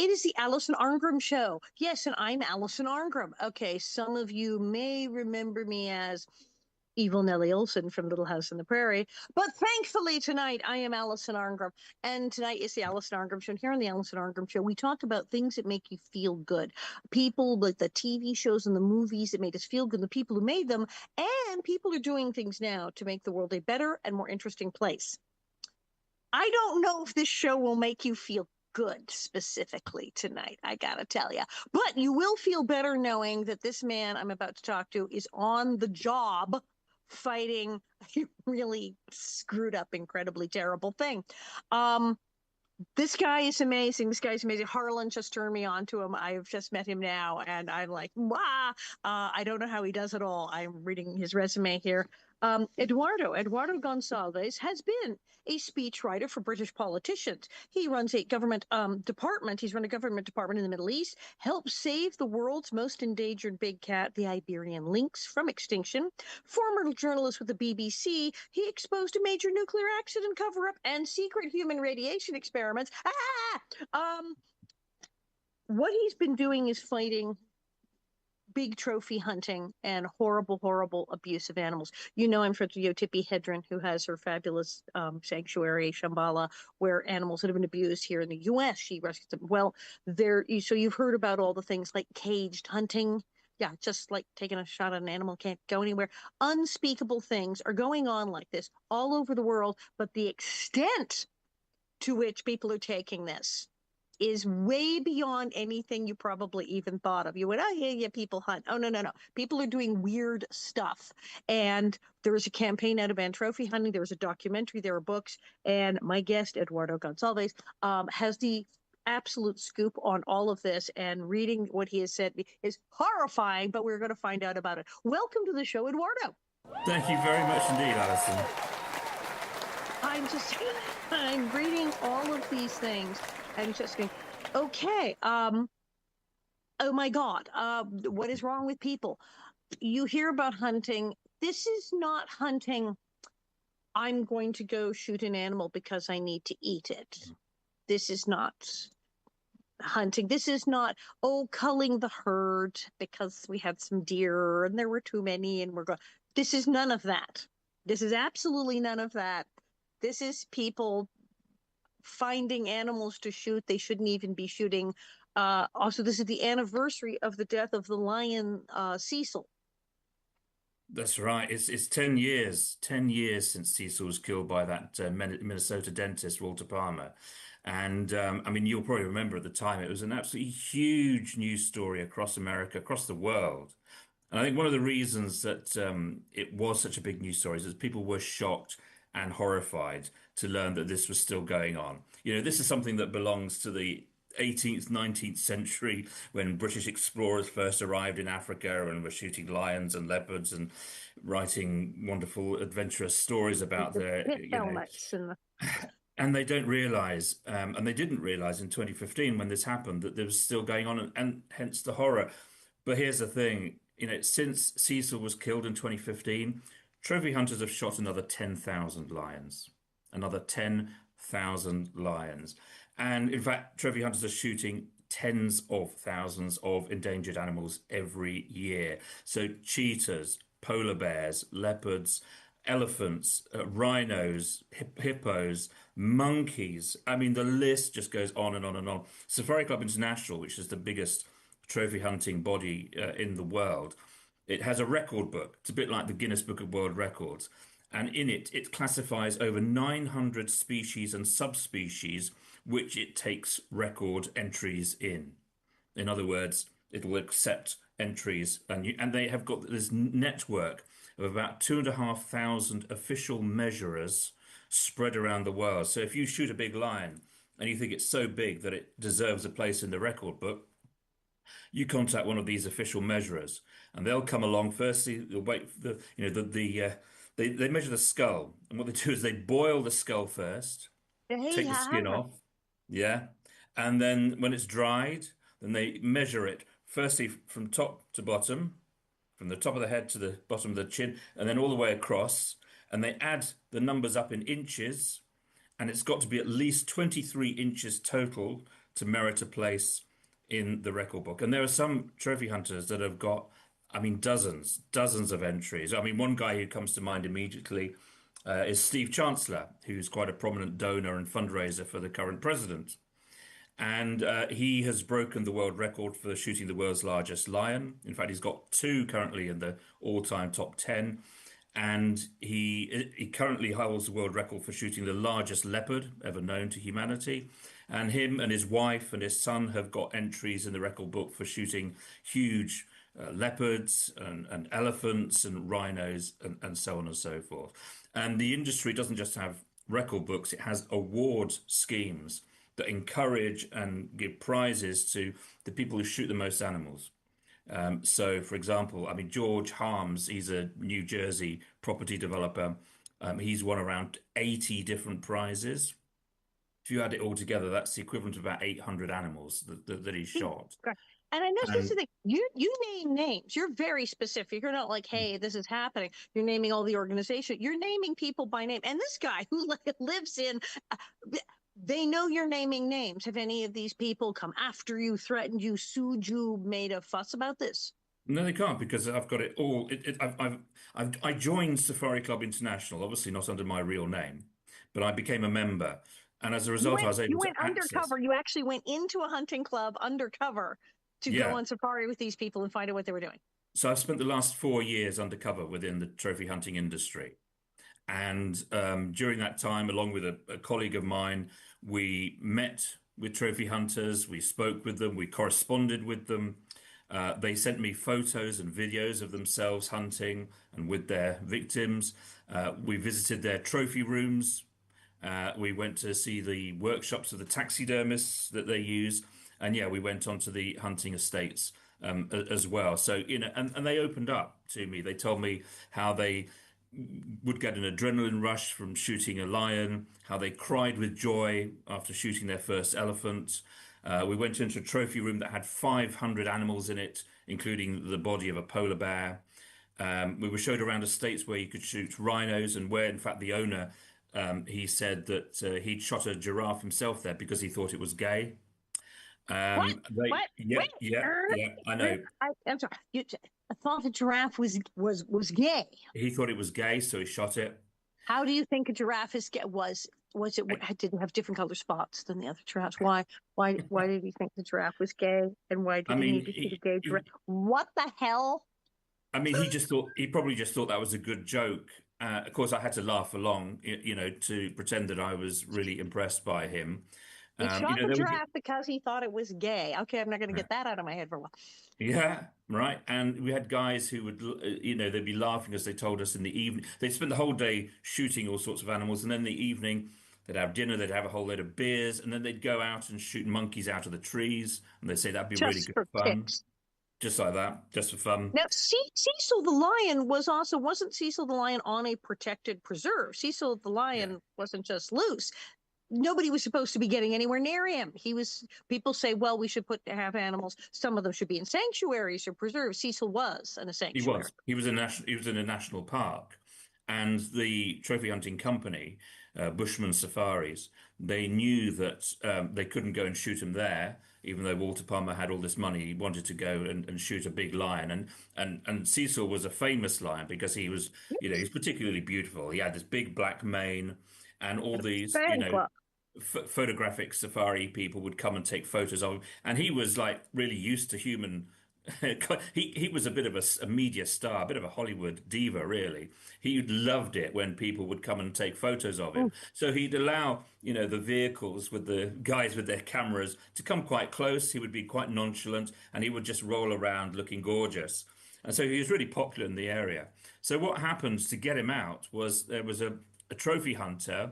It is the Alison Arngrim show. Yes, and I'm Alison Arngrim. Okay, some of you may remember me as Evil Nellie Olson from Little House on the Prairie, but thankfully tonight I am Alison Arngrim, and tonight is the Alison Arngrim show. And here on the Alison Arngrim show, we talk about things that make you feel good, people like the TV shows and the movies that made us feel good, the people who made them, and people are doing things now to make the world a better and more interesting place. I don't know if this show will make you feel good specifically tonight, I gotta tell you. But you will feel better knowing that this man I'm about to talk to is on the job fighting a really screwed up, incredibly terrible thing. Um, this guy is amazing. This guy's amazing. Harlan just turned me on to him. I've just met him now, and I'm like, wow. I don't know how he does it all. I'm reading his resume here. Eduardo Gonçalves has been a speechwriter for British politicians. He runs a government department. He's run a government department in the Middle East, helped save the world's most endangered big cat, the Iberian lynx, from extinction. Former journalist with the BBC, he exposed a major nuclear accident cover-up and secret human radiation experiments. What he's been doing is fighting big trophy hunting and horrible, horrible abuse of animals. You know him for Tippi Hedren, who has her fabulous sanctuary, Shambhala, where animals that have been abused here in the U.S., she rescues them. Well, so you've heard about all the things like caged hunting. Yeah, just like taking a shot at an animal can't go anywhere. Unspeakable things are going on like this all over the world, but the extent to which people are taking this is way beyond anything you probably even thought of. You went, oh, yeah, yeah, people hunt. Oh, no, no, no. People are doing weird stuff. And there was a campaign out of ban trophy hunting. There was a documentary, there were books. And my guest, Eduardo Gonçalves, has the absolute scoop on all of this. And reading what he has said is horrifying, but we're going to find out about it. Welcome to the show, Eduardo. Thank you very much indeed, Alison. I'm just, I'm reading all of these things and just going, okay, oh my God, what is wrong with people? You hear about hunting. This is not hunting. I'm going to go shoot an animal because I need to eat it. This is not hunting. This is not, oh, culling the herd because we had some deer and there were too many and we're going. This is none of that. This is absolutely none of that. This is people finding animals to shoot they shouldn't even be shooting. Also, this is the anniversary of the death of the lion Cecil. That's right. It's 10 years, 10 years since Cecil was killed by that Minnesota dentist, Walter Palmer. And I mean, you'll probably remember at the time, it was an absolutely huge news story across America, across the world. And I think one of the reasons that it was such a big news story is that people were shocked and horrified to learn that this was still going on. You know, this is something that belongs to the 18th, 19th century when British explorers first arrived in Africa and were shooting lions and leopards and writing wonderful adventurous stories about The their, pit helmets and the and they don't realize, and they didn't realize in 2015 when this happened that there was still going on, and hence the horror. But here's the thing, you know, since Cecil was killed in 2015, trophy hunters have shot another 10,000 lions, another 10,000 lions. And in fact, trophy hunters are shooting tens of thousands of endangered animals every year. So cheetahs, polar bears, leopards, elephants, rhinos, hippos, monkeys. I mean, the list just goes on and on and on. Safari Club International, which is the biggest trophy hunting body in the world, it has a record book. It's a bit like the Guinness Book of World Records. And in it, it classifies over 900 species and subspecies which it takes record entries in. In other words, it will accept entries, and they have got this network of about 2,500 official measurers spread around the world. So if you shoot a big lion and you think it's so big that it deserves a place in the record book, you contact one of these official measurers, and they'll come along. Firstly, they'll wait for they measure the skull, and what they do is they boil the skull first, hey, take the skin ha, off, yeah, and then when it's dried, then they measure it firstly from top to bottom, from the top of the head to the bottom of the chin, and then all the way across, and they add the numbers up in inches, and it's got to be at least 23 inches total to merit a place in the record book. And there are some trophy hunters that have got, I mean, dozens of entries. I mean, one guy who comes to mind immediately is Steve Chancellor, who's quite a prominent donor and fundraiser for the current president. And he has broken the world record for shooting the world's largest lion. In fact, he's got two currently in the all-time top 10. And he currently holds the world record for shooting the largest leopard ever known to humanity. And him and his wife and his son have got entries in the record book for shooting huge leopards and elephants and rhinos and so on and so forth. And the industry doesn't just have record books, it has award schemes that encourage and give prizes to the people who shoot the most animals. So, for example, I mean, George Harms, he's a New Jersey property developer. He's won around 80 different prizes. If you add it all together, that's the equivalent of about 800 animals that he shot. And I know this is And the thing. You name names. You're very specific. You're not like, hey, this is happening. You're naming all the organization. You're naming people by name. And this guy who lives in, they know you're naming names. Have any of these people come after you, threatened you, sued you, made a fuss about this? no, they can't because I've got it all. I joined Safari Club International, obviously not under my real name, but I became a member. And as a result, I was You able to went access. undercover. You actually went into a hunting club undercover to go Yeah. on safari with these people and find out what they were doing. So I've spent the last 4 years undercover within the trophy hunting industry. And during that time, along with a colleague of mine, we met with trophy hunters, we spoke with them, we corresponded with them. They sent me photos and videos of themselves hunting and with their victims. We visited their trophy rooms. We went to see the workshops of the taxidermists that they use. And yeah, we went on to the hunting estates as well. So, and they opened up to me. They told me how they would get an adrenaline rush from shooting a lion, how they cried with joy after shooting their first elephant. We went into a trophy room that had 500 animals in it, including the body of a polar bear. We were showed around estates where you could shoot rhinos, and where, in fact, the owner he said that he'd shot a giraffe himself there because he thought it was gay. What? What? Yeah, Wait. yeah, yeah. I know. I'm sorry. I thought the giraffe was gay. He thought it was gay, so he shot it. How do you think a giraffe is gay? Was it? I, I didn't have different color spots than the other giraffes. Why did he think the giraffe was gay? And why I did he mean, need to shoot a gay giraffe? What the hell? he probably just thought that was a good joke. Of course, I had to laugh along, to pretend that I was really impressed by him. He shot the There was, giraffe because he thought it was gay. Okay, I'm not going to get that out of my head for a while. yeah, right. And we had guys who would, they'd be laughing as they told us in the evening. They'd spend the whole day shooting all sorts of animals, and then in the evening they'd have dinner, they'd have a whole load of beers, and then they'd go out and shoot monkeys out of the trees, and they'd say that'd be really Just good for fun, kicks. just like that, just for fun. Now, Cecil the lion wasn't Cecil the lion on a protected preserve. Cecil the Yeah, lion wasn't just loose. Nobody was supposed to be getting anywhere near him. People say, well, we should have animals. Some of them should be in sanctuaries or preserves. Cecil was in a he sanctuary. was. He was in a national park, and the trophy hunting company, Bushman Safaris, they knew that they couldn't go and shoot him there, even though Walter Palmer had all this money. He wanted to go and shoot a big lion, and Cecil was a famous lion because he was, he's particularly beautiful. He had this big black mane, and all these, Fan club. photographic safari people would come and take photos of him, and he was like really used to human. He was a bit of a media star, a bit of a Hollywood diva, really. He loved it when people would come and take photos of him. So he'd allow, the vehicles with the guys with their cameras to come quite close. He would be quite nonchalant, and he would just roll around looking gorgeous. And so he was really popular in the area. So what happened to get him out was there was a trophy hunter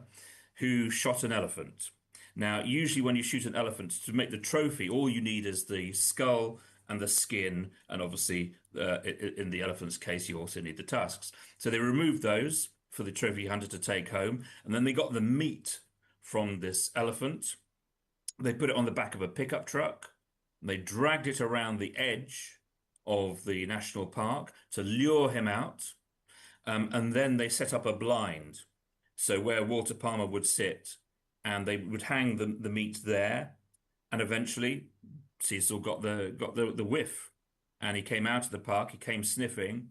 who shot an elephant. Now, usually when you shoot an elephant to make the trophy, all you need is the skull and the skin, and obviously, in the elephant's case, you also need the tusks. So they removed those for the trophy hunter to take home, and then they got the meat from this elephant. They put it on the back of a pickup truck. And they dragged it around the edge of the national park to lure him out. And then they set up a blind. So where Walter Palmer would sit, and they would hang the meat there. And eventually, Cecil got the whiff, and he came out of the park. He came sniffing,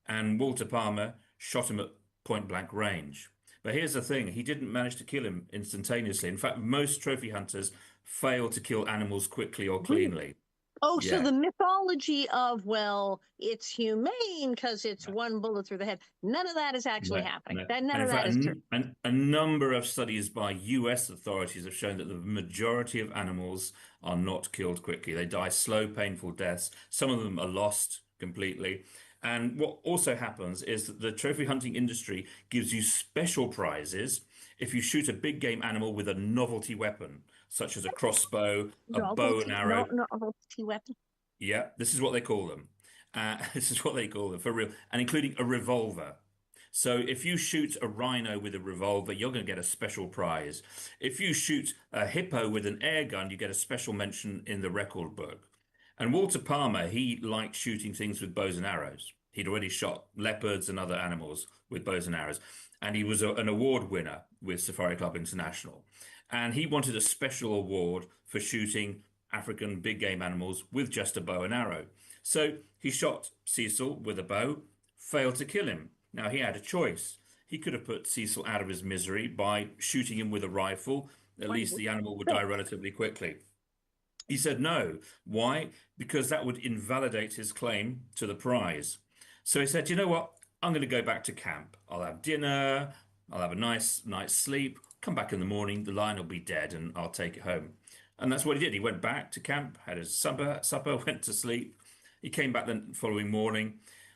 and Walter Palmer shot him at point blank range. But here's the thing: he didn't manage to kill him instantaneously. In fact, most trophy hunters fail to kill animals quickly or Really? cleanly. Oh, so Yeah. the mythology of, well, it's humane because it's one bullet through the head. None of that is actually No, happening. no. That none And in of that fact, is true. a number of studies by US authorities have shown that the majority of animals are not killed quickly. They die slow, painful deaths. Some of them are lost completely. And what also happens is that the trophy hunting industry gives you special prizes if you shoot a big game animal with a novelty weapon, such as a crossbow, a bow and Novelty, no, arrow. novelty weapon. Yeah, this is what they call them. This is what they call them for real, and including a revolver. So if you shoot a rhino with a revolver, you're going to get a special prize. If you shoot a hippo with an air gun, you get a special mention in the record book. And Walter Palmer, he liked shooting things with bows and arrows. He'd already shot leopards and other animals with bows and arrows. And he was an award winner with Safari Club International. And he wanted a special award for shooting African big game animals with just a bow and arrow. So he shot Cecil with a bow, failed to kill him. Now he had a choice. He could have put Cecil out of his misery by shooting him with a rifle. At One least would the animal would die think. relatively quickly. He said no. Why? Because that would invalidate his claim to the prize. So he said, you know what? I'm going to go back to camp. I'll have dinner. I'll have a nice night's sleep. Come back in the morning. The lion will be dead, and I'll take it home. And that's what he did. He went back to camp, had his supper, went to sleep. He came back the following morning.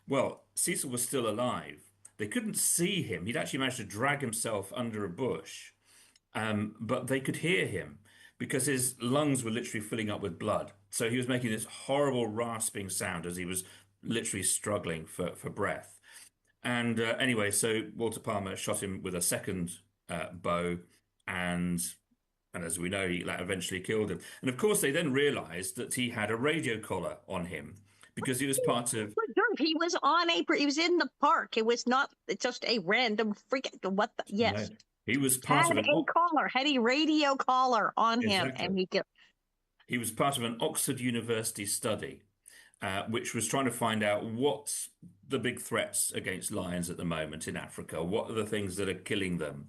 Well, Cecil was still alive. They couldn't see him. He'd actually managed to drag himself under a bush, but they could hear him because his lungs were literally filling up with blood. So he was making this horrible rasping sound as he was literally struggling for breath. And anyway, so Walter Palmer shot him with a second bow, and and as we know, that eventually killed him. And of course, they then realized that he had a radio collar on him because he was part of. He was on a. He was in the park. It was not just a random freak. What? The, No, yes, he was part had of an. a collar, had a radio collar on him, Exactly. and he killed. He was part of an Oxford University study, which was trying to find out what's the big threats against lions at the moment in Africa. What are the things that are killing them?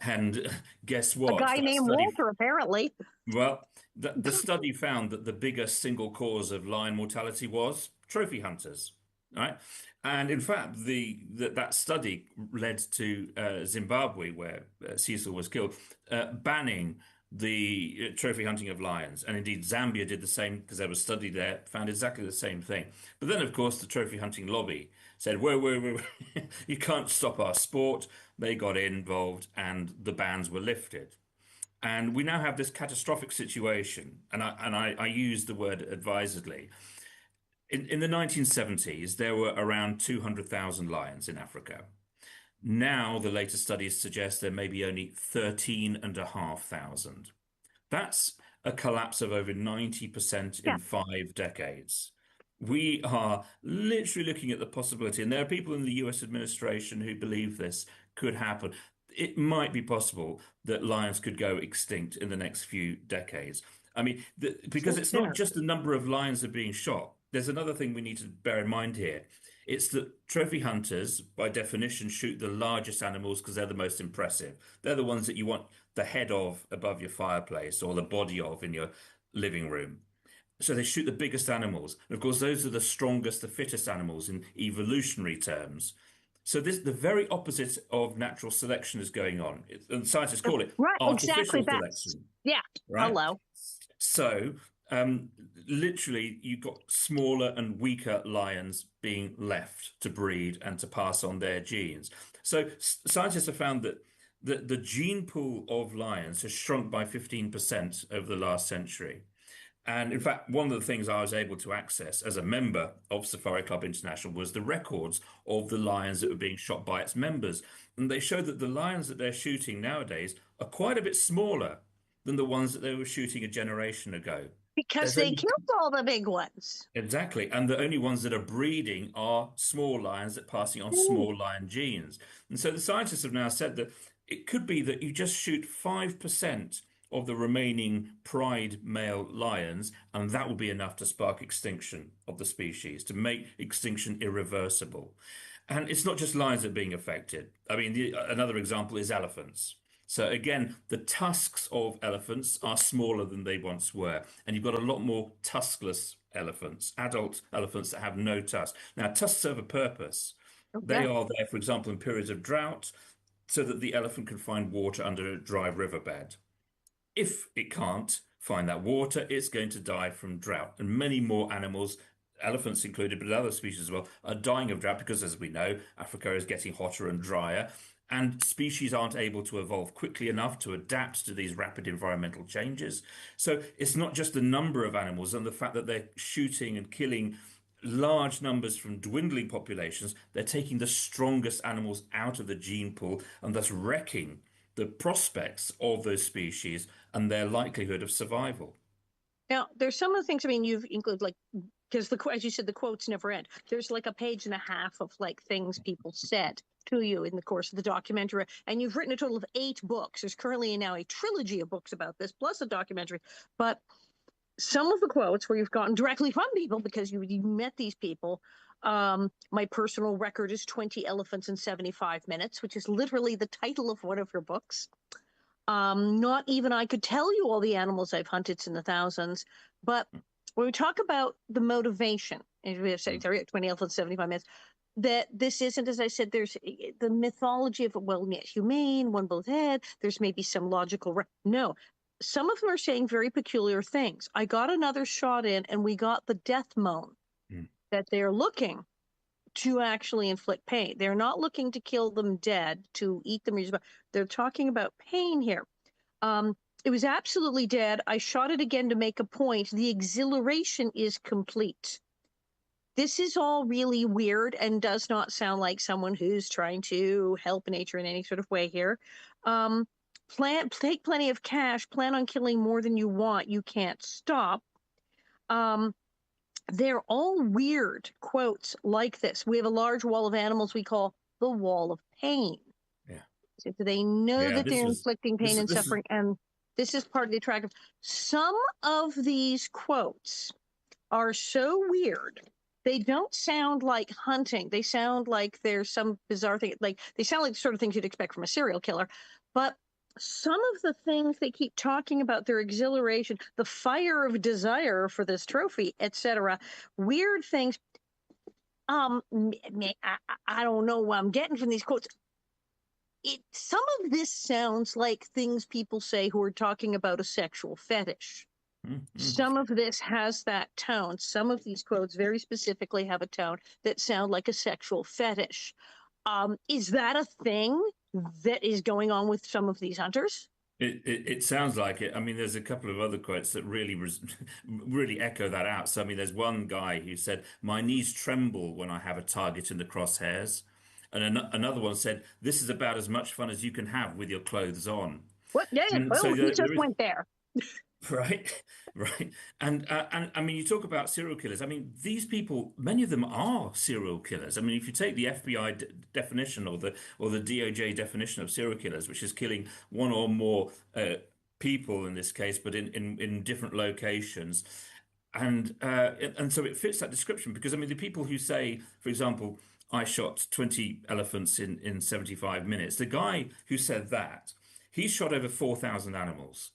And guess A what? guy That named study, Walter, apparently. well, the study found that the biggest single cause of lion mortality was trophy hunters, right? And in fact, that study led to Zimbabwe, where Cecil was killed, banning the trophy hunting of lions. And indeed, Zambia did the same because there was a study there, found exactly the same thing. But then, of course, the trophy hunting lobby said, whoa, whoa, whoa, you can't stop our sport. They got involved and the bans were lifted. And we now have this catastrophic situation, and I use the word advisedly. In the 1970s, there were around 200,000 lions in Africa. Now, the latest studies suggest there may be only 13,500. That's a collapse of over 90% Yeah, in 5 decades. We are literally looking at the possibility, and there are people in the US administration who believe this could happen. It might be possible that lions could go extinct in the next few decades. I mean, because it's not sooner. just the number of lions that are being shot. There's another thing we need to bear in mind here. It's that trophy hunters, by definition, shoot the largest animals because they're the most impressive. They're the ones that you want the head of above your fireplace or the body of in your living room. So they shoot the biggest animals. And of course, those are the strongest, the fittest animals in evolutionary terms. So this the very opposite of natural selection is going on. And scientists call it Right, exactly. artificial That's selection, yeah. right? Hello. So literally, you've got smaller and weaker lions being left to breed and to pass on their genes. So scientists have found that the gene pool of lions has shrunk by 15% over the last century. And in fact, one of the things I was able to access as a member of Safari Club International was the records of the lions that were being shot by its members. And they show that the lions that they're shooting nowadays are quite a bit smaller than the ones that they were shooting a generation ago. Because There's they only killed all the big ones. exactly, and the only ones that are breeding are small lions that are passing on Ooh. small lion genes. And so the scientists have now said that it could be that you just shoot 5% of the remaining pride male lions, and that will be enough to spark extinction of the species, to make extinction irreversible. And it's not just lions that are being affected. I mean, another example is elephants. So again, the tusks of elephants are smaller than they once were, and you've got a lot more tuskless elephants, adult elephants that have no tusks. Now, tusks serve a purpose. Oh, They yeah. are there, for example, in periods of drought, so that the elephant can find water under a dry riverbed. If it can't find that water, it's going to die from drought. And many more animals, elephants included, but other species as well, are dying of drought because, as we know, Africa is getting hotter and drier. And species aren't able to evolve quickly enough to adapt to these rapid environmental changes. So it's not just the number of animals and the fact that they're shooting and killing large numbers from dwindling populations, they're taking the strongest animals out of the gene pool and thus wrecking the prospects of those species and their likelihood of survival. Now, there's some of the things, I mean, you've included like, because as you said, the quotes never end. There's like a page and a half of like things people said to you in the course of the documentary. And you've written a total of 8 books. There's currently now a trilogy of books about this, plus a documentary. But some of the quotes where you've gotten directly from people because you met these people. My personal record is 20 elephants in 75 minutes, which is literally the title of one of your books. Not even I could tell you all the animals I've hunted, it's in the thousands. But when we talk about the motivation, and we have said 20 elephants, 75 minutes, that this isn't, as I said, there's the mythology of, well, yeah, humane, one both head, there's maybe some logical. No, some of them are saying very peculiar things. I got another shot in, and we got the death moan Mm. that they're looking to actually inflict pain. They're not looking to kill them dead, to eat them. They're talking about pain here. It was absolutely dead. I shot it again to make a point. The exhilaration is complete. This is all really weird and does not sound like someone who's trying to help nature in any sort of way here. Take plenty of cash, plan on killing more than you want. You can't stop. They're all weird quotes like this. We have a large wall of animals we call the wall of pain. Yeah. So they know Yeah, that this they're was inflicting pain and this is suffering, and this is part of the attractive. Some of these quotes are so weird. They don't sound like hunting. They sound like there's some bizarre thing. Like they sound like the sort of things you'd expect from a serial killer. But some of the things they keep talking about, their exhilaration, the fire of desire for this trophy, etc., weird things. I don't know what I'm getting from these quotes. Some of this sounds like things people say who are talking about a sexual fetish. Mhm. Some of this has that tone. Some of these quotes very specifically have a tone that sound like a sexual fetish. Is that a thing that is going on with some of these hunters? It sounds like it. I mean, there's a couple of other quotes that really really echo that out. So, I mean, there's one guy who said, "My knees tremble when I have a target in the crosshairs," and another one said, "This is about as much fun as you can have with your clothes on." What? Yeah, yeah. And so Oh, he there just is. went there. Right, right, and I mean, you talk about serial killers. I mean, these people, many of them are serial killers. I mean, if you take the FBI definition or the DOJ definition of serial killers, which is killing one or more people in this case, but in different locations, and so it fits that description because I mean, the people who say, for example, I shot 20 elephants in 75 minutes. The guy who said that, he shot over 4,000 animals,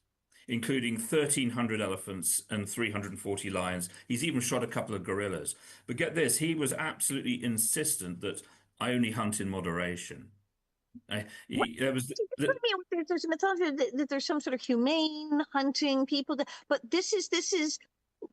including 1,300 elephants and 340 lions. He's even shot a couple of gorillas. But get this, he was absolutely insistent that I only hunt in moderation. What? There was What do you mean? There's a mythology that there's some sort of humane hunting people, but this is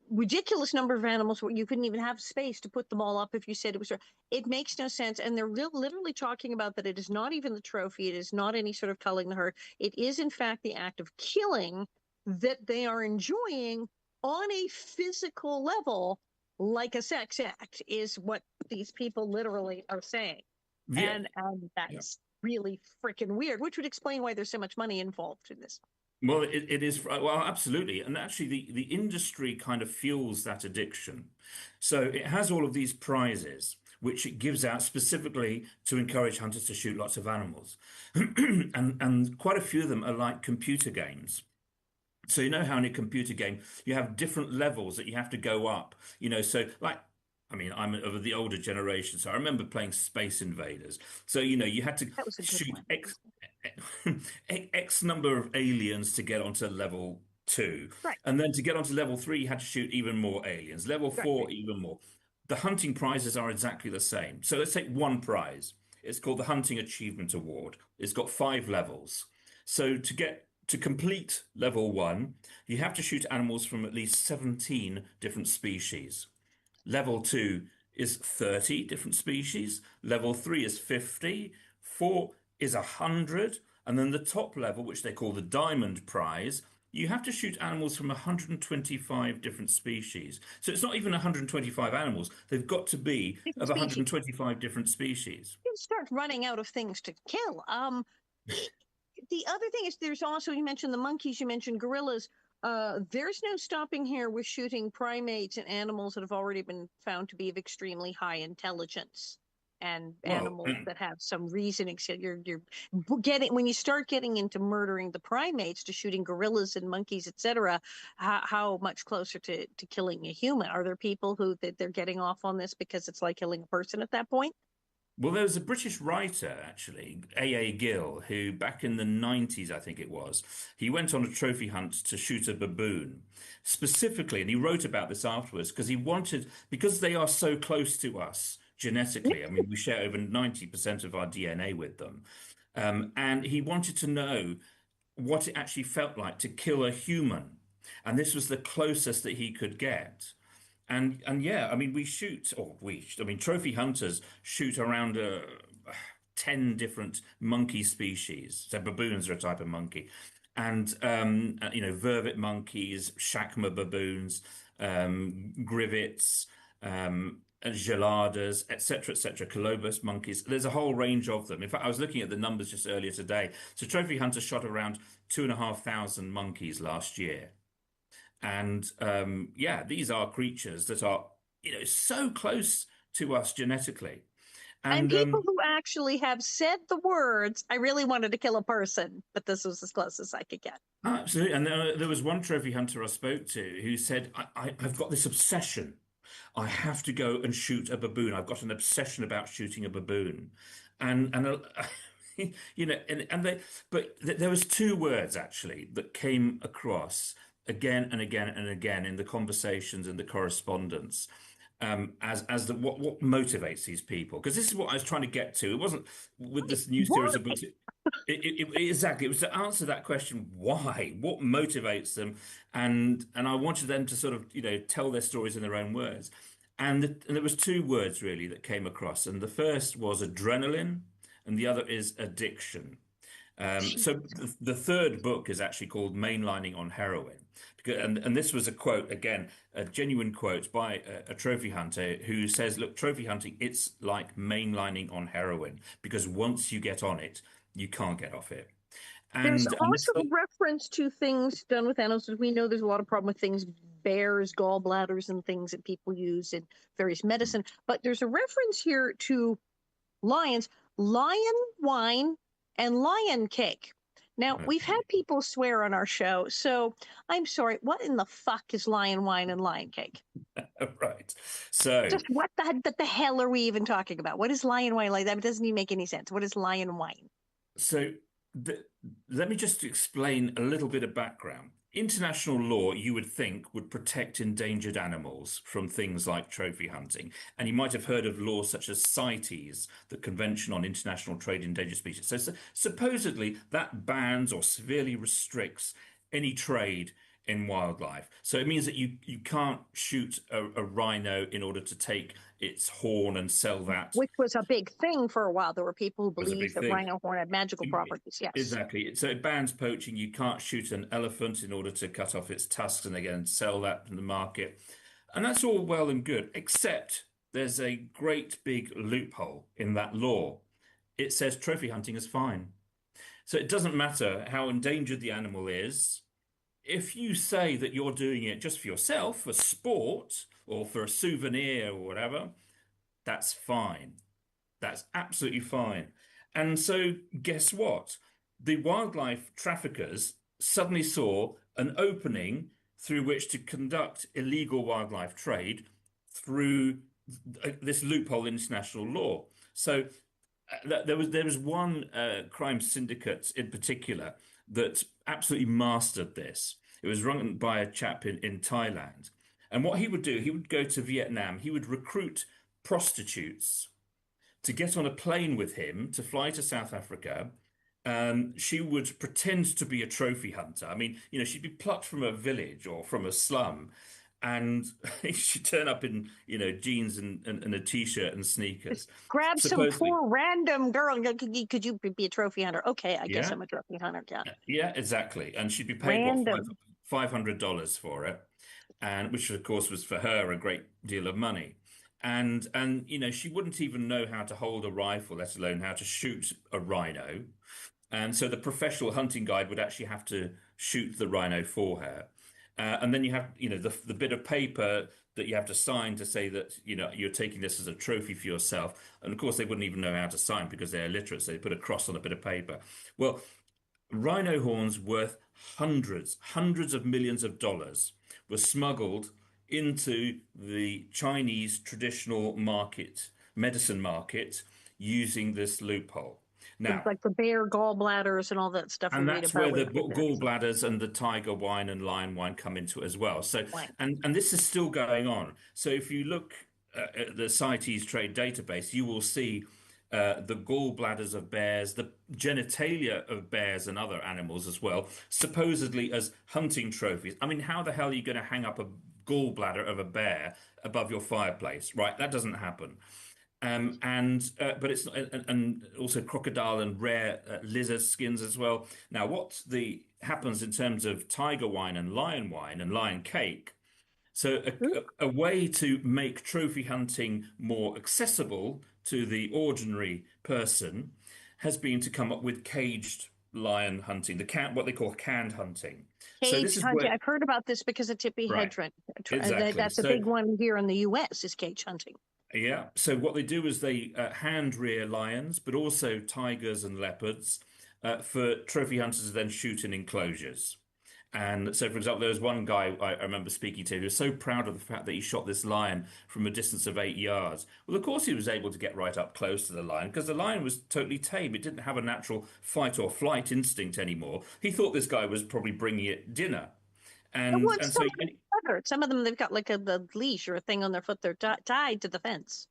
ridiculous number of animals where you couldn't even have space to put them all up if you said it was. It makes no sense, and they're literally talking about that it is not even the trophy, it is not any sort of culling the herd, it is in fact the act of killing that they are enjoying on a physical level, like a sex act, is what these people literally are saying, yeah, and yeah. that's really freaking weird, which would explain why there's so much money involved in this. Well, it is, well, absolutely. And actually, the industry kind of fuels that addiction. So it has all of these prizes, which it gives out specifically to encourage hunters to shoot lots of animals. And quite a few of them are like computer games. So you know how in a computer game you have different levels that you have to go up. So like I mean, I'm of the older generation, so I remember playing Space Invaders. So you had to That was a good shoot one. X number of aliens to get onto level two, Right, and then to get onto level three, you had to shoot even more aliens. Level right, four, right. even more. The hunting prizes are exactly the same. So let's take one prize. It's called the Hunting Achievement Award. It's got 5 levels. So to complete level one, you have to shoot animals from at least 17 different species. Level two is 30 different species. Level three is 50. Four is 100. And then the top level, which they call the Diamond Prize, you have to shoot animals from 125 different species. So it's not even 125 animals. They've got to be Different of species. 125 different species. You start running out of things to kill. The the other thing is there's also, you mentioned the monkeys, you mentioned gorillas. There's no stopping here with shooting primates and animals that have already been found to be of extremely high intelligence and Well, animals that have some reasoning. So you're getting, when you start getting into murdering the primates to shooting gorillas and monkeys, etc., how much closer to killing a human? Are there people who that they're getting off on this because it's like killing a person at that point? Well, there was a British writer, actually, A. Gill, who back in the 90s, I think it was, he went on a trophy hunt to shoot a baboon specifically. And he wrote about this afterwards because he wanted, because they are so close to us genetically, I mean, we share over 90% of our DNA with them. And he wanted to know what it actually felt like to kill a human. And this was the closest that he could get. And yeah, I mean, I mean, trophy hunters shoot around 10 different monkey species. So baboons are a type of monkey. And, vervet monkeys, shakma baboons, grivets, geladas, etc., colobus monkeys. There's a whole range of them. In fact, I was looking at the numbers just earlier today. So trophy hunters shot around 2,500 monkeys last year. And yeah, these are creatures that are, so close to us genetically. And And people who actually have said the words, I really wanted to kill a person, but this was as close as I could get. absolutely. And there was one trophy hunter I spoke to who said, I've got this obsession. I have to go and shoot a baboon. I've got an obsession about shooting a baboon. And and they, but there was 2 words actually that came across again and again and again in the conversations and the correspondence, as the what motivates these people. Because this is what I was trying to get to. It wasn't with this new series of Why? books. Exactly. It was to answer that question, why? What motivates them? And I wanted them to sort of, tell their stories in their own words. And there was 2 words really that came across. And the first was adrenaline, and the other is addiction. So the third book is actually called Mainlining on Heroin. And this was a quote, again, a genuine quote by a trophy hunter who says, look, trophy hunting, it's like mainlining on heroin, because once you get on it, you can't get off it. There's And also this, reference to things done with animals. We know there's a lot of problem with things, bears, gallbladders, and things that people use in various medicine. But there's a reference here to lions, lion wine, and lion cake. Now, we've had okay, people swear on our show, so I'm sorry. What in the fuck is lion wine and lion cake? right. So Just what the hell are we even talking about? What is lion wine like? That doesn't even make any sense. What is lion wine? So the, let me just explain a little bit of background. International law, you would think, would protect endangered animals from things like trophy hunting. And you might have heard of laws such as CITES, the Convention on International Trade in Endangered Species. So supposedly that bans or severely restricts any trade in wildlife. So it means that you can't shoot a rhino in order to take its horn and sell that. Which was a big thing for a while. There were people who Was a believed big that thing. rhino horn had magical properties. Yes. Exactly. So it bans poaching. You can't shoot an elephant in order to cut off its tusks and again sell that in the market. And that's all well and good, except there's a great big loophole in that law. It says trophy hunting is fine. So it doesn't matter how endangered the animal is. If you say that you're doing it just for yourself, for sport, or for a souvenir or whatever, that's fine. That's absolutely fine. And so, guess what? The wildlife traffickers suddenly saw an opening through which to conduct illegal wildlife trade through this loophole in international law. So there was one crime syndicate in particular that absolutely mastered this. It was run by a chap in Thailand. And what he would do, he would go to Vietnam, he would recruit prostitutes to get on a plane with him to fly to South Africa. She would pretend to be a trophy hunter. I mean, she'd be plucked from a village or from a slum, and she'd turn up in, jeans and a t-shirt and Just sneakers. grab some Supposedly, poor random girl. Could you be a trophy hunter? Okay, I guess yeah, I'm a trophy hunter. Yeah. yeah, exactly. And she'd be paid what Random. $500 for it, and which of course was for her a great deal of money. And she wouldn't even know how to hold a rifle, let alone how to shoot a rhino. And so the professional hunting guide would actually have to shoot the rhino for her. And then you have, the bit of paper that you have to sign to say that, you're taking this as a trophy for yourself. And of course, they wouldn't even know how to sign because they're illiterate. So they put a cross on a bit of paper. Well, rhino horns worth hundreds of millions of dollars were smuggled into the Chinese traditional market, medicine market, using this loophole. It's Now, like the bear gallbladders and all that stuff we and read that's about where with the bears. gallbladders and the tiger wine and lion wine come into it as well. So, Wine. and this is still going on. So if you look at the CITES trade database, you will see the gallbladders of bears, the genitalia of bears and other animals as well, supposedly as hunting trophies. I mean, how the hell are you going to hang up a gallbladder of a bear above your fireplace? Right, that doesn't happen. But it's and also crocodile and rare lizard skins as well. Now, what the happens in terms of tiger wine and lion cake? So a way to make trophy hunting more accessible to the ordinary person has been to come up with caged lion hunting, what they call canned hunting. So this Cage is hunting. where, I've heard about this because of Tippy right, Hedren. exactly. That's a So big one here in the U.S. is cage hunting. yeah. So what they do is they hand rear lions, but also tigers and leopards for trophy hunters to then shoot in enclosures. And so, for example, there was one guy I remember speaking to who was so proud of the fact that he shot this lion from a distance of 8 yards. Well, of course, he was able to get right up close to the lion because the lion was totally tame. It didn't have a natural fight or flight instinct anymore. He thought this guy was probably bringing it dinner. But And what's and some so of them covered? Some of them they've got like a leash or a thing on their foot. They're tied to the fence.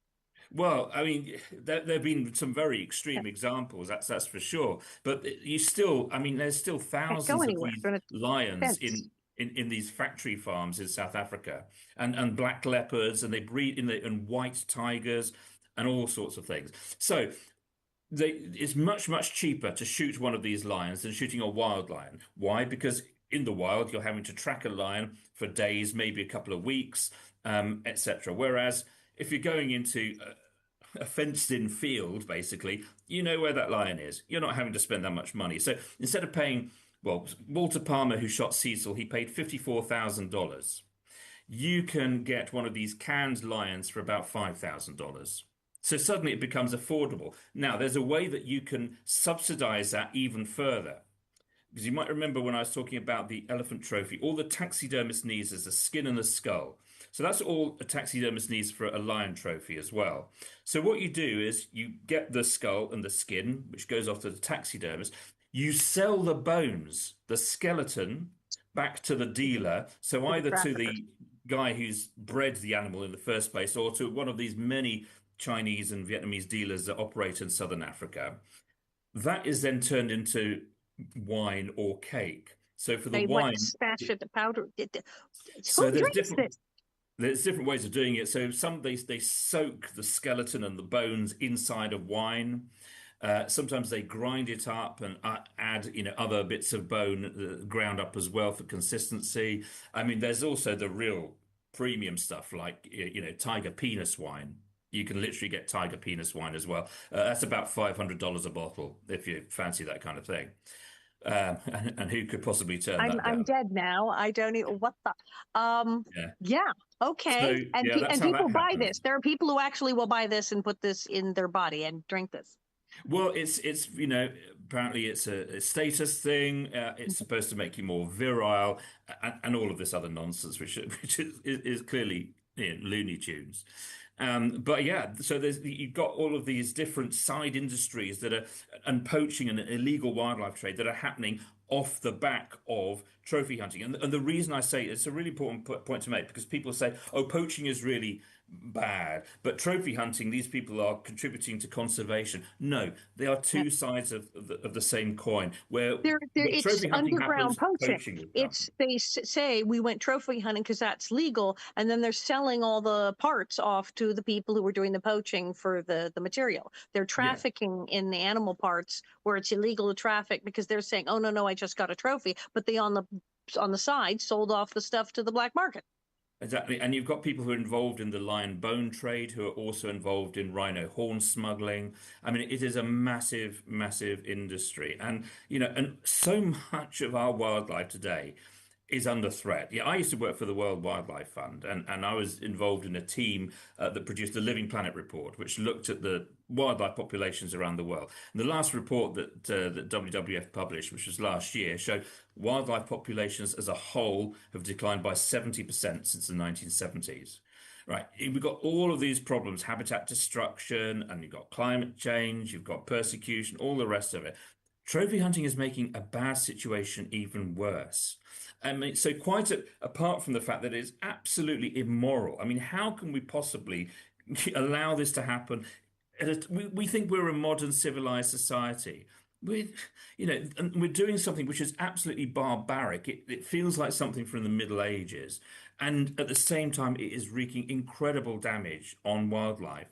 Well, I mean, there have been some very extreme examples, that's for sure. But I mean, there's still Can't go thousands of anywhere. these They're in a lions fence. in these factory farms in South Africa, and black leopards, and they breed and white tigers, and all sorts of things. So it's much cheaper to shoot one of these lions than shooting a wild lion. Why? Because in the wild, you're having to track a lion for days, maybe a couple of weeks, etc. Whereas if you're going into a fenced-in field, basically, you know where that lion is. You're not having to spend that much money. So instead of paying, well, Walter Palmer, who shot Cecil, he paid $54,000. You can get one of these canned lions for about $5,000. So suddenly it becomes affordable. Now, there's a way that you can subsidize that even further. Because you might remember when I was talking about the elephant trophy, all the taxidermist needs is a skin and a skull. So that's all a taxidermist needs for a lion trophy as well. So what you do is you get the skull and the skin, which goes off to the taxidermist. You sell the bones, the skeleton, back to the dealer. So To the either to traffickers. the guy who's bred the animal in the first place, or to one of these many Chinese and Vietnamese dealers that operate in southern Africa. That is then turned into wine or cake. So for the They what wine, smash it, the powder. so Who drinks this? there's different ways of doing it. So some they soak the skeleton and the bones inside of wine. Sometimes they grind it up and add, other bits of bone ground up as well for consistency. I mean, there's also the real premium stuff like, tiger penis wine. You can literally get tiger penis wine as well. That's about $500 a bottle if you fancy that kind of thing. And who could possibly turn that I'm down? dead now. I don't even what the Yeah. yeah, So okay. And yeah, that's how people that buy this. happens. There are people who actually will buy this and put this in their body and drink this. Well, it's apparently it's a status thing. It's supposed to make you more virile, and all of this other nonsense, which is clearly Looney Tunes. But yeah, so you've got all of these different side industries that are and poaching and illegal wildlife trade that are happening off the back of trophy hunting. And the reason I say it's a really important point to make because people say, oh, poaching is really bad, but trophy hunting, these people are contributing to conservation. No, they are two sides of the same coin. Where It's trophy hunting underground happens, poaching. poaching is done. It's they say we went trophy hunting because that's legal, and then they're selling all the parts off to the people who were doing the poaching for the material. They're Yeah. trafficking in the animal parts where it's illegal to traffic because they're saying, "Oh no, I just got a trophy," but they on the side sold off the stuff to the black market. Exactly. And you've got people who are involved in the lion bone trade who are also involved in rhino horn smuggling. I mean, it is a massive, massive industry. And so much of our wildlife today is under threat. Yeah, I used to work for the World Wildlife Fund, and I was involved in a team that produced the Living Planet report, which looked at the wildlife populations around the world. And the last report that WWF published, which was last year, showed wildlife populations as a whole have declined by 70% since the 1970s. Right, we've got all of these problems, habitat destruction, and you've got climate change, you've got persecution, all the rest of it. Trophy hunting is making a bad situation even worse. I mean, so apart from the fact that it's absolutely immoral, I mean, how can we possibly allow this to happen? We think we're a modern civilized society. We're, and we're doing something which is absolutely barbaric. It feels like something from the Middle Ages. And at the same time, it is wreaking incredible damage on wildlife.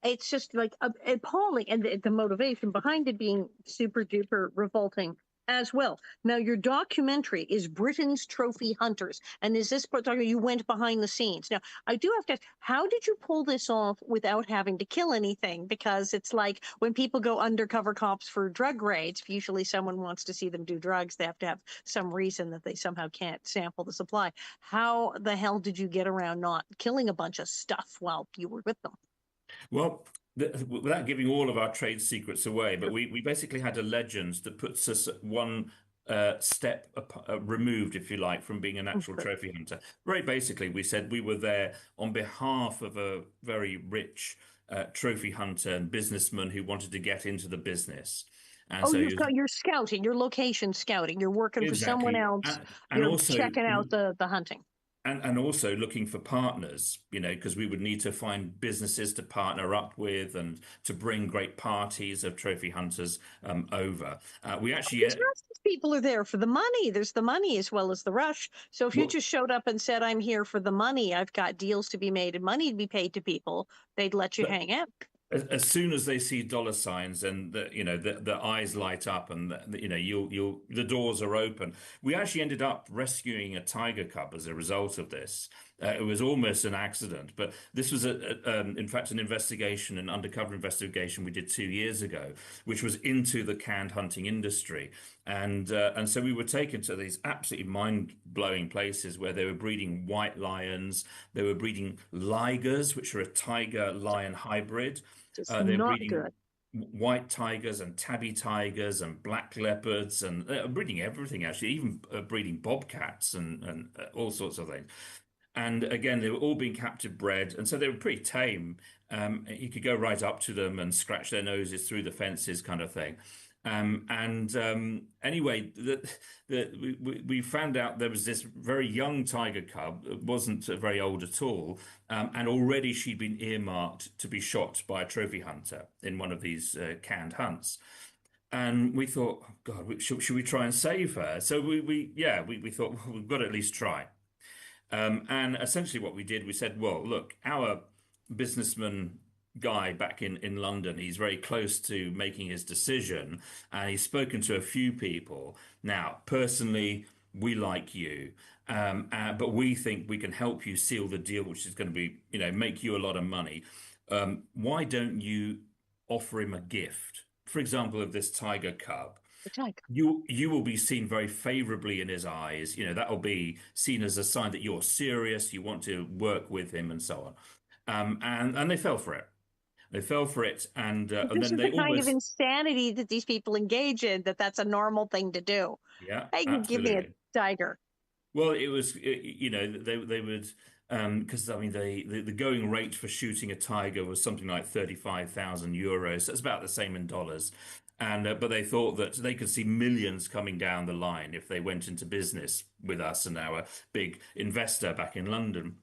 It's just like appalling, and the motivation behind it being super duper revolting as well. Now, your documentary is Britain's Trophy Hunters, and is this part you went behind the scenes? Now, I do have to ask, how did you pull this off without having to kill anything? Because it's like when people go undercover cops for drug raids, if usually someone wants to see them do drugs, they have to have some reason that they somehow can't sample the supply. How the hell did you get around not killing a bunch of stuff while you were with them? Well, without giving all of our trade secrets away, but we basically had a legend that puts us one step removed, if you like, from being a natural trophy hunter. Very basically, we said we were there on behalf of a very rich trophy hunter and businessman who wanted to get into the business. And Oh, so he was you're scouting, you're location scouting. You're working for someone exactly, else. and You're also checking out the hunting. and also looking for partners, because we would need to find businesses to partner up with and to bring great parties of trophy hunters over. We actually, Because most of these people are there for the money. There's the money as well as the rush. So if you well, just showed up and said, "I'm here for the money. I've got deals to be made and money to be paid to people," they'd let you but hang out. as soon as they see dollar signs and the eyes light up and you'll the doors are open. We actually ended up rescuing a tiger cub as a result of this. It was almost an accident, but this was in fact an investigation, an undercover investigation we did 2 years ago, which was into the canned hunting industry, and so we were taken to these absolutely mind-blowing places where they were breeding white lions, they were breeding ligers, which are a tiger lion hybrid. It's They're not breeding good. white tigers and tabby tigers and black leopards and breeding everything actually, even breeding bobcats and all sorts of things. And again, they were all being captive bred, and so they were pretty tame. You could go right up to them and scratch their noses through the fences, kind of thing. And anyway, we found out there was this very young tiger cub, wasn't very old at all, and already she'd been earmarked to be shot by a trophy hunter in one of these canned hunts. And we thought, oh God, should we try and save her? So we thought, well, we've got to at least try. And essentially, what we did, we said, well, look, our businessman guy back in London, he's very close to making his decision, and he's spoken to a few people. Now, personally, we like you, but we think we can help you seal the deal, which is going to be, make you a lot of money. Why don't you offer him a gift? For example, of this tiger cub The tiger. you will be seen very favorably in his eyes. That will be seen as a sign that you're serious, you want to work with him, and so on. And they fell for it. They fell for it, and This then is they the kind of almost, insanity that these people engage in, that that's a normal thing to do. yeah, Hey, give me a absolutely. tiger. Well, it was, they would, because I mean, the going rate for shooting a tiger was something like 35,000 euros. That's about the same in dollars. And but they thought that they could see millions coming down the line if they went into business with us and our big investor back in London.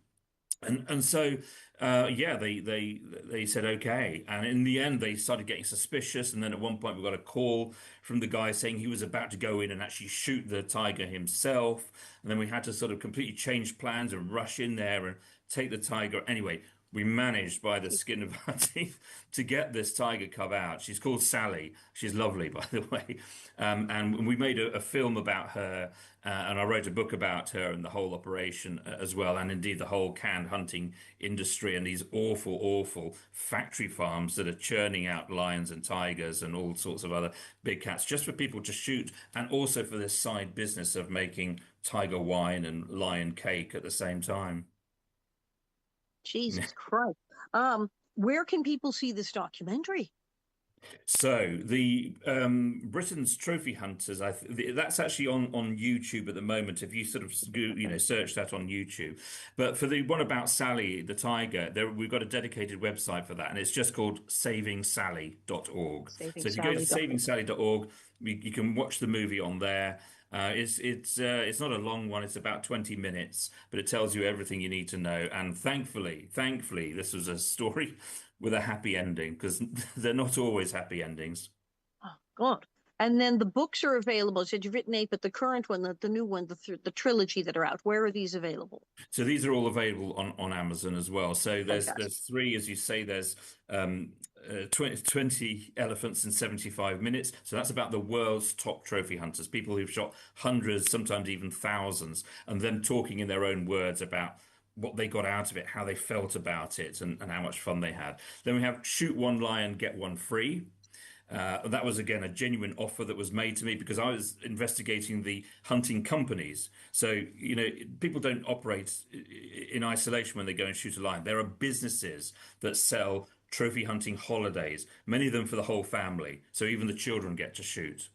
And so yeah, they said okay, and in the end they started getting suspicious, and then at one point we got a call from the guy saying he was about to go in and actually shoot the tiger himself, and then we had to sort of completely change plans and rush in there and take the tiger. Anyway, we managed by the skin of our teeth to get this tiger cub out. She's called Sally. She's lovely, by the way. And we made a film about her, and I wrote a book about her and the whole operation as well, and indeed the whole canned hunting industry and these awful, awful factory farms that are churning out lions and tigers and all sorts of other big cats just for people to shoot, and also for this side business of making tiger wine and lion cake at the same time. Jesus Christ. Where can people see this documentary? So the Britain's trophy hunters, that's actually on YouTube at the moment. If you sort of search that on YouTube, but for the one about Sally the tiger, we've got a dedicated website for that, and it's just called savingsally.org. So if you go to SavingSally.org. savingsally.org, you can watch the movie on there. It's not a long one. It's about 20 minutes, but it tells you everything you need to know. And thankfully, this was a story with a happy ending because they're not always happy endings. Oh, God. And then the books are available. You said you've written eight, but the current one, the new one, the trilogy that are out, where are these available? So these are all available on Amazon as well. So Fantastic. there's three, as you say. There's 20 elephants in 75 minutes. So that's about the world's top trophy hunters, people who've shot hundreds, sometimes even thousands, and them talking in their own words about what they got out of it, how they felt about it, and how much fun they had. Then we have shoot one lion, get one free. That was again a genuine offer that was made to me because I was investigating the hunting companies. So, people don't operate in isolation when they go and shoot a lion. There are businesses that sell trophy hunting holidays, many of them for the whole family. So even the children get to shoot.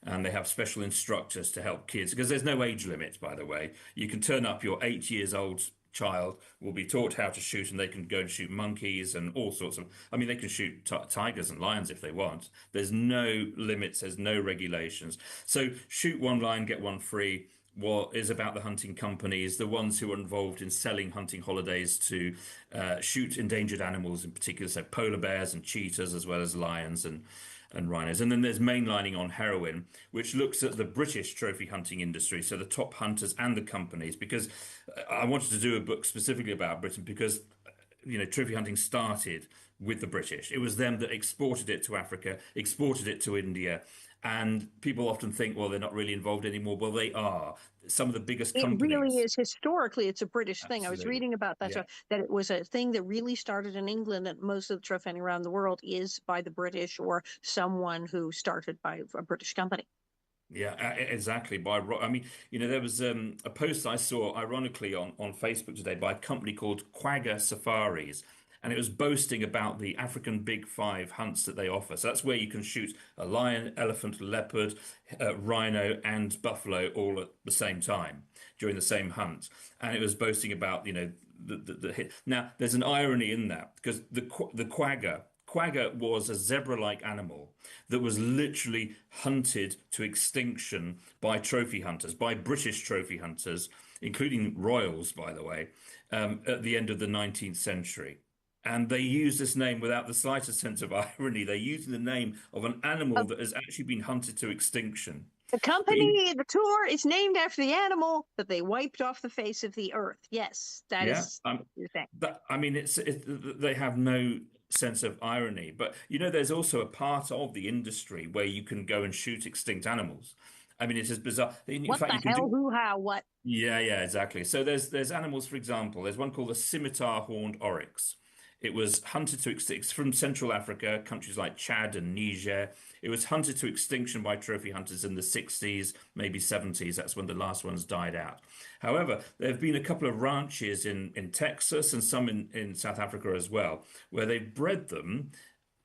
And they have special instructors to help kids because there's no age limit, by the way. You can turn up your 8 years old child will be taught how to shoot, and they can go and shoot monkeys and all sorts of. I mean, they can shoot tigers and lions if they want. There's no limits. There's no regulations. So shoot one lion, get one free. What is about the hunting companies, the ones who are involved in selling hunting holidays to shoot endangered animals in particular, so polar bears and cheetahs, as well as lions and rhinos. And then there's mainlining on heroin, which looks at the British trophy hunting industry, so the top hunters and the companies, because I wanted to do a book specifically about Britain because trophy hunting started with the British. It was them that exported it to Africa, exported it to India. And people often think, well, they're not really involved anymore. Well, they are. Some of the biggest It really companies. is. Historically, it's a British thing. I was Absolutely. reading about that, Yeah. so that it was a thing that really started in England, and most of the trophy hunting around the world is by the British or someone who started by a British company. Yeah, exactly. I mean, there was a post I saw, ironically, on Facebook today by a company called Quagga Safaris, and it was boasting about the African Big Five hunts that they offer. So that's where you can shoot a lion, elephant, leopard, rhino, and buffalo all at the same time during the same hunt. And it was boasting about, the hit. Now, there's an irony in that because the quagga was a zebra-like animal that was literally hunted to extinction by trophy hunters, by British trophy hunters, including royals, by the way, at the end of the 19th century. And they use this name without the slightest sense of irony. They're using the name of an animal Uh, that has actually been hunted to extinction. the But in, company, the tour, is named after the animal that they wiped off the face of the earth. Yes, that yeah, is the thing. I mean, they have no sense of irony. But there's also a part of the industry where you can go and shoot extinct animals. I mean, it's as bizarre. In What fact, the you can hell? do. Who? How? What? Yeah, yeah, exactly. So there's animals, for example, there's one called the scimitar horned oryx. It was hunted to extinction from Central Africa, countries like Chad and Niger. It was hunted to extinction by trophy hunters in the 60s, maybe 70s. That's when the last ones died out. However, there have been a couple of ranches in Texas and some in South Africa as well, where they've bred them.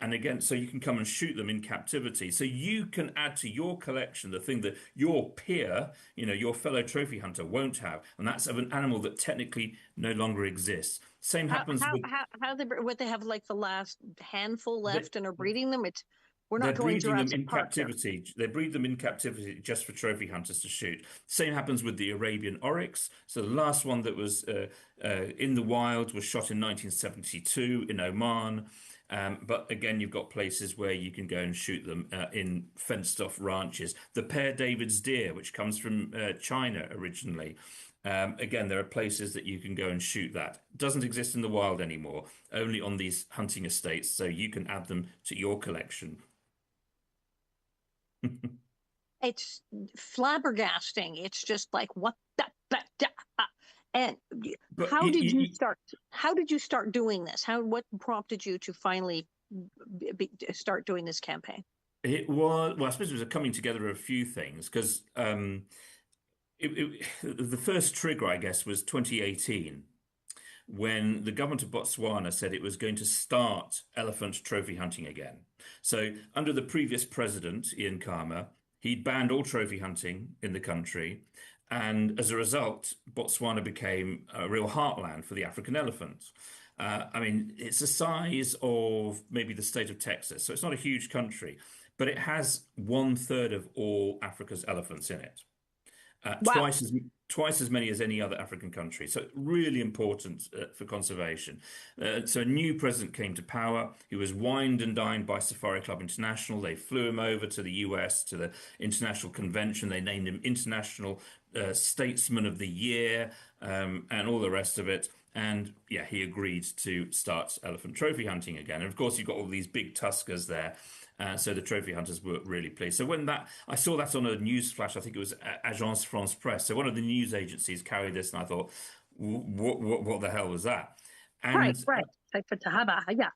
And again, so you can come and shoot them in captivity. So you can add to your collection the thing that your peer, your fellow trophy hunter won't have. And that's of an animal that technically no longer exists. Same happens with How they what they have like the last handful the, left and are breeding them? We're they're not going breeding them Jurassic in Park here. captivity. They breed them in captivity just for trophy hunters to shoot. Same happens with the Arabian oryx. So the last one that was in the wild was shot in 1972 in Oman. But again, you've got places where you can go and shoot them in fenced-off ranches. The Pear David's deer, which comes from China originally. Again, there are places that you can go and shoot that. Doesn't exist in the wild anymore, only on these hunting estates, so you can add them to your collection. It's flabbergasting. It's just like what the. And But how did you start? How did you start doing this? What prompted you to finally start doing this campaign? it was, well, I suppose it was a coming together of a few things because the first trigger, I guess, was 2018 when the government of Botswana said it was going to start elephant trophy hunting again. So, under the previous president, Ian Khama, he'd banned all trophy hunting in the country. And as a result, Botswana became a real heartland for the African elephant. I mean, it's the size of maybe the state of Texas, so it's not a huge country, but it has 1/3 of all Africa's elephants in it. Wow. Twice as many as any other African country. So really important for conservation. So a new president came to power. He was wined and dined by Safari Club International. They flew him over to the US to the International Convention. They named him International Statesman of the Year and all the rest of it. And yeah, he agreed to start elephant trophy hunting again. And of course, you've got all these big tuskers there. So the trophy hunters were really pleased. So when I saw that on a news flash, I think it was Agence France Presse. So one of the news agencies carried this, and I thought, what the hell was that? Right, And right. Like for Tahaba, yeah.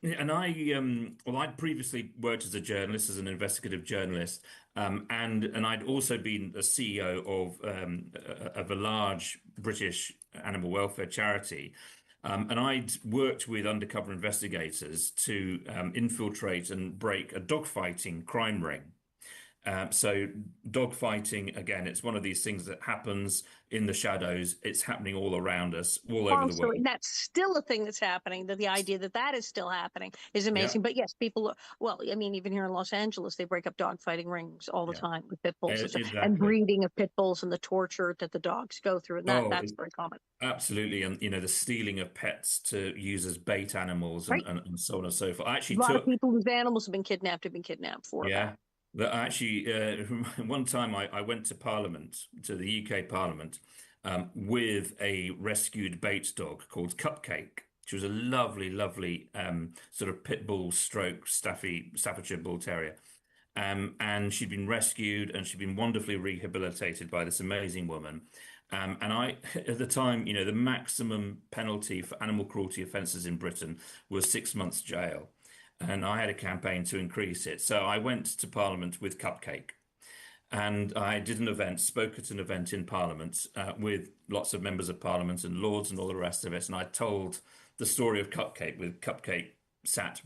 and I'd previously worked as a journalist, as an investigative journalist, and I'd also been a CEO of a large British animal welfare charity. And I'd worked with undercover investigators to infiltrate and break a dogfighting crime ring. So dogfighting, again, it's one of these things that happens in the shadows. It's happening all around us, all over the Also, world. that's still a thing that's happening. That the idea that is still happening is Yeah, amazing. But yes, people. Well, I mean, even here in Los Angeles, they break up dog fighting rings all the yeah, time with pit bulls and stuff, and exactly. breeding of pit bulls and the torture that the dogs go through, and Oh, that's very common. absolutely. And the stealing of pets to use as bait animals Right. and so on and so forth. I actually A lot of took people whose animals have been kidnapped for that. Yeah, that actually, one time I went to Parliament, to the UK Parliament, with a rescued bait dog called Cupcake. She was a lovely, lovely sort of pit bull stroke Staffordshire Bull Terrier. And she'd been rescued and she'd been wonderfully rehabilitated by this amazing woman. And at the time, the maximum penalty for animal cruelty offences in Britain was 6 months jail. And I had a campaign to increase it. So I went to Parliament with Cupcake. And I did an event, spoke at an event in Parliament with lots of members of Parliament and Lords and all the rest of it. And I told the story of Cupcake with Cupcake sat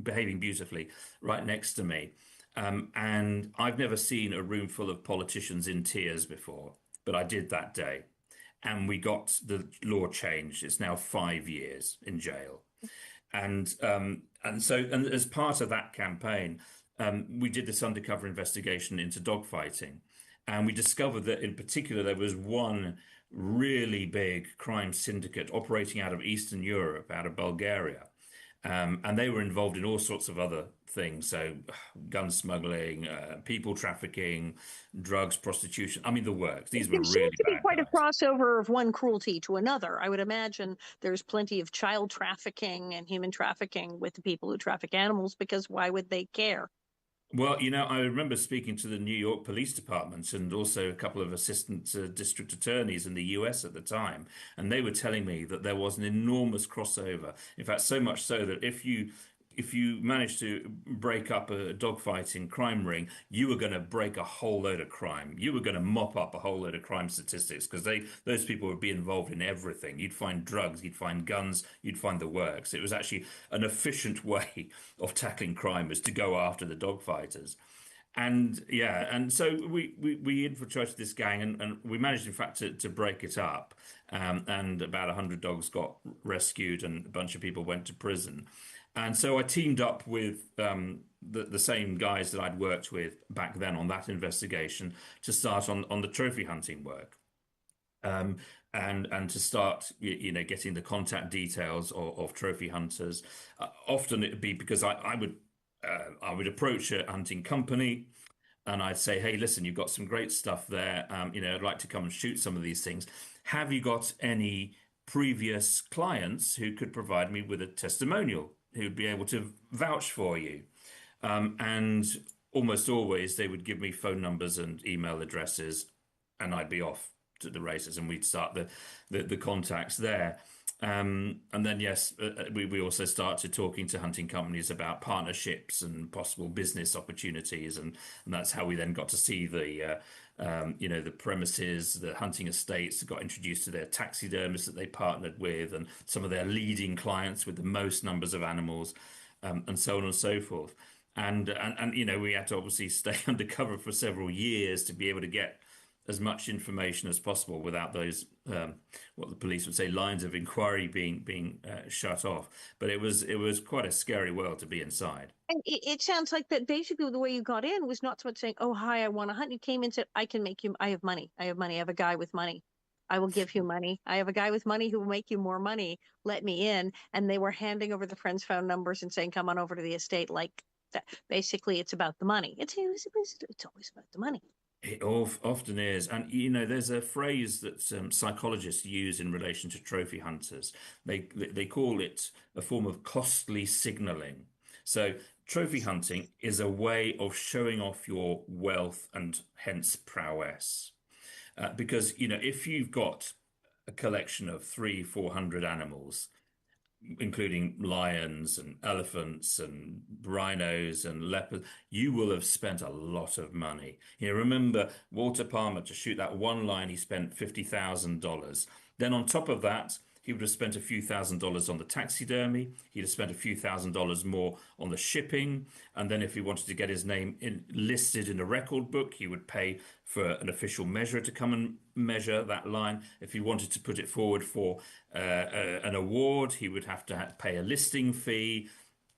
behaving beautifully right next to me. And I've never seen a room full of politicians in tears before, but I did that day. And we got the law changed. It's now 5 years in jail. And as part of that campaign, we did this undercover investigation into dogfighting, and we discovered that in particular there was one really big crime syndicate operating out of Eastern Europe, out of Bulgaria, and they were involved in all sorts of other things, so gun smuggling, people trafficking, drugs, prostitution. I mean, the works. These were There seems really to be bad quite a guys. crossover of one cruelty to another. I would imagine there's plenty of child trafficking and human trafficking with the people who traffic animals because why would they care? Well, I remember speaking to the New York Police Department and also a couple of assistant district attorneys in the US at the time, and they were telling me that there was an enormous crossover. In fact, so much so that if you managed to break up a dogfighting crime ring, you were going to break a whole load of crime. You were going to mop up a whole load of crime statistics because those people would be involved in everything. You'd find drugs, you'd find guns, you'd find the works. It was actually an efficient way of tackling crime was to go after the dogfighters. And yeah, and so we infiltrated this gang and we managed, in fact, to break it up. And about 100 dogs got rescued and a bunch of people went to prison. And so I teamed up with the same guys that I'd worked with back then on that investigation to start on the trophy hunting work. Um, and to start, getting the contact details of trophy hunters. Often it'd be because I would approach a hunting company and I'd say, hey, listen, you've got some great stuff there. I'd like to come and shoot some of these things. Have you got any previous clients who could provide me with a testimonial, who'd be able to vouch for you? And almost always they would give me phone numbers and email addresses, and I'd be off to the races, and we'd start the contacts there. And then, yes, we also started talking to hunting companies about partnerships and possible business opportunities, and that's how we then got to see the premises, the hunting estates, got introduced to their taxidermists that they partnered with, and some of their leading clients with the most numbers of animals, and so on and so forth. And we had to obviously stay undercover for several years to be able to get as much information as possible without those what the police would say lines of inquiry being shut off. But it was quite a scary world to be inside. And it sounds like that basically the way you got in was not so much saying, "Oh, hi, I want to hunt." You came in and said, "I can make you. I have money. I have money. I have a guy with money. I will give you money. I have a guy with money who will make you more money. Let me in." And they were handing over the friends' phone numbers and saying, "Come on over to the estate." Like that. Basically, it's about the money. It's always about the money. It often is. And, there's a phrase that psychologists use in relation to trophy hunters. They call it a form of costly signaling. So, trophy hunting is a way of showing off your wealth and hence prowess. Because, if you've got a collection of 400 animals, including lions and elephants and rhinos and leopards, you will have spent a lot of money. Remember Walter Palmer, to shoot that one lion, he spent $50,000. Then on top of that, he would have spent a few $1,000s on the taxidermy. He'd have spent a few $1,000s more on the shipping. And then if he wanted to get his name listed in a record book, he would pay for an official measurer to come and measure that line. If he wanted to put it forward for an award, he would have to pay a listing fee.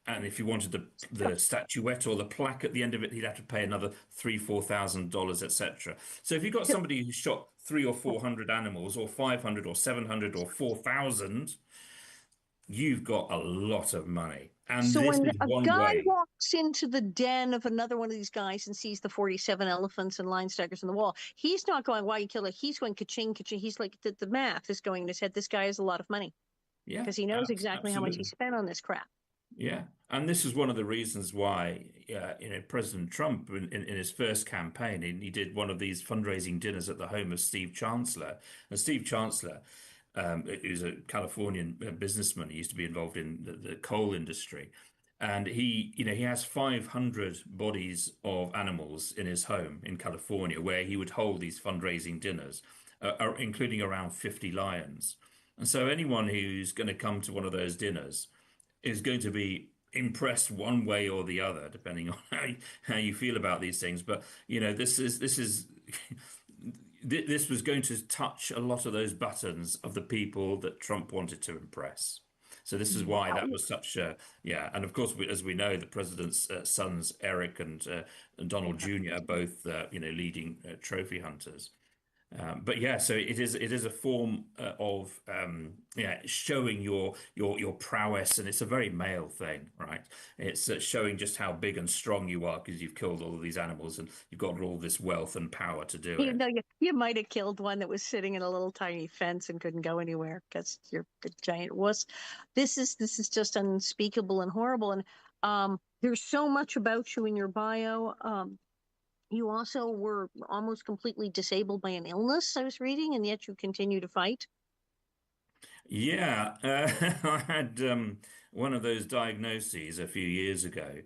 And if he wanted the statuette or the plaque at the end of it, he'd have to pay another $3,000, $4,000, etc. So if you've got somebody who shot 300 or 400 animals, or 500 or 700 or 4,000, you've got a lot of money. And So this when is a one guy way. walks into the den of another one of these guys and sees the 47 elephants and lion staggers on the wall, he's not going, "Why you kill it?" He's going, "Ka-ching, ka-ching." He's like, the math is going in his head. This guy has a lot of money Yeah, because he knows exactly how much he absolutely. spent on this crap. Yeah, and this is one of the reasons why President Trump in his first campaign he did one of these fundraising dinners at the home of Steve Chancellor. And Steve Chancellor, who's a Californian businessman, he used to be involved in the coal industry, and he has 500 bodies of animals in his home in California where he would hold these fundraising dinners, including around 50 lions. And so anyone who's going to come to one of those dinners is going to be impressed one way or the other, depending on how you feel about these things. But this is this was going to touch a lot of those buttons of the people that Trump wanted to impress. So this is why that was such a yeah. And of course, as we know, the president's sons, Eric and Donald Jr., are both leading trophy hunters. But yeah, so it is a form of yeah, showing your prowess, and it's a very male thing, right? It's showing just how big and strong you are because you've killed all of these animals and you've got all this wealth and power to do Even it. though you might have killed one that was sitting in a little tiny fence and couldn't go anywhere because you're a giant wuss. This is just unspeakable and horrible. And There's so much about you in your bio. You also were almost completely disabled by an illness, I was reading, and yet you continue to fight. Yeah, I had one of those diagnoses a few years ago,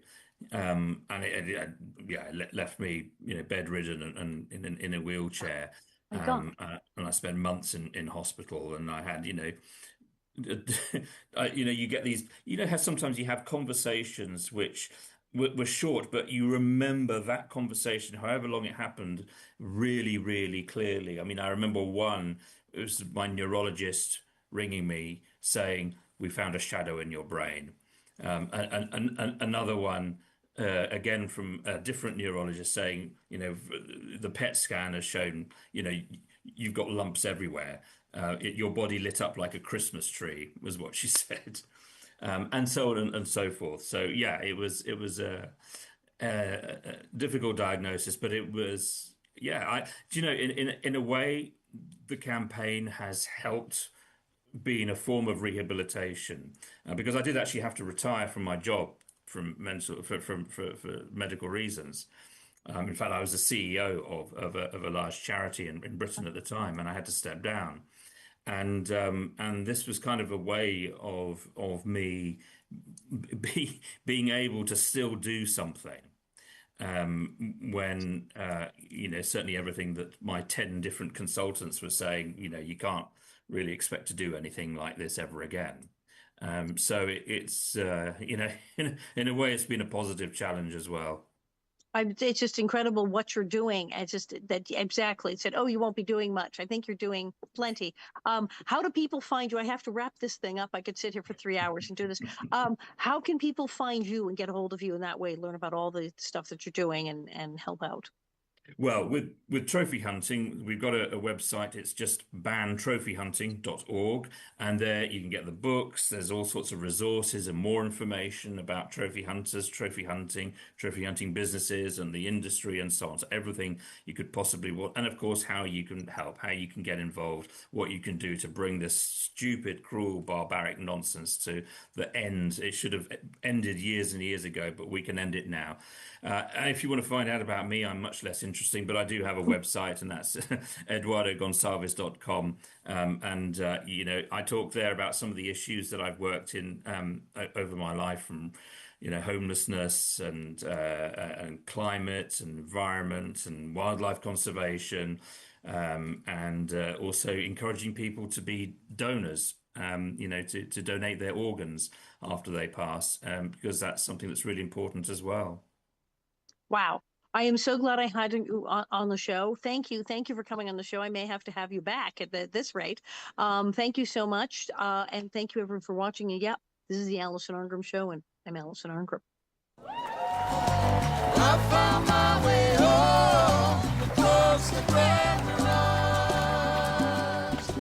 and yeah, it left me, bedridden and in a wheelchair. My God. And I spent months in hospital, and I had, you get these, how sometimes you have conversations which were short, but you remember that conversation, however long it happened, really, really clearly. I mean, I remember one, it was my neurologist ringing me saying, "We found a shadow in your brain." And another one, again from a different neurologist saying, the PET scan has shown, you've got lumps everywhere. Your body lit up like a Christmas tree, was what she said, and so on and so forth. So yeah, it was a difficult diagnosis, but it was yeah. In a way, the campaign has helped being a form of rehabilitation because I did actually have to retire from my job from mental for medical reasons. In fact, I was the CEO of a large charity in Britain at the time, and I had to step down. And this was kind of a way of me being able to still do something when certainly everything that my 10 different consultants were saying, you can't really expect to do anything like this ever again. So it's in a way it's been a positive challenge as well. It's just incredible what you're doing. It's just that exactly. It said, "Oh, you won't be doing much." I think you're doing plenty. How do people find you? I have to wrap this thing up. I could sit here for 3 hours and do this. How can people find you and get a hold of you in that way? Learn about all the stuff that you're doing and help out. Well, with trophy hunting, we've got a website. It's just bantrophyhunting.org, and there you can get the books. There's all sorts of resources and more information about trophy hunters, trophy hunting businesses, and the industry, and so on. So everything you could possibly want, and of course, how you can help, how you can get involved, what you can do to bring this stupid, cruel, barbaric nonsense to the end. It should have ended years and years ago, but we can end it now. And if you want to find out about me, I'm much less interesting, but I do have a website, and that's eduardogonçalves.com. And, I talk there about some of the issues that I've worked in over my life from, homelessness and climate and environment and wildlife conservation, and also encouraging people to be donors. To donate their organs after they pass, because that's something that's really important as well. Wow. I am so glad I had you on the show. Thank you. Thank you for coming on the show. I may have to have you back at this rate. Thank you so much. And thank you everyone for watching. And yeah, this is the Alison Arngrim Show, and I'm Alison Arngrim.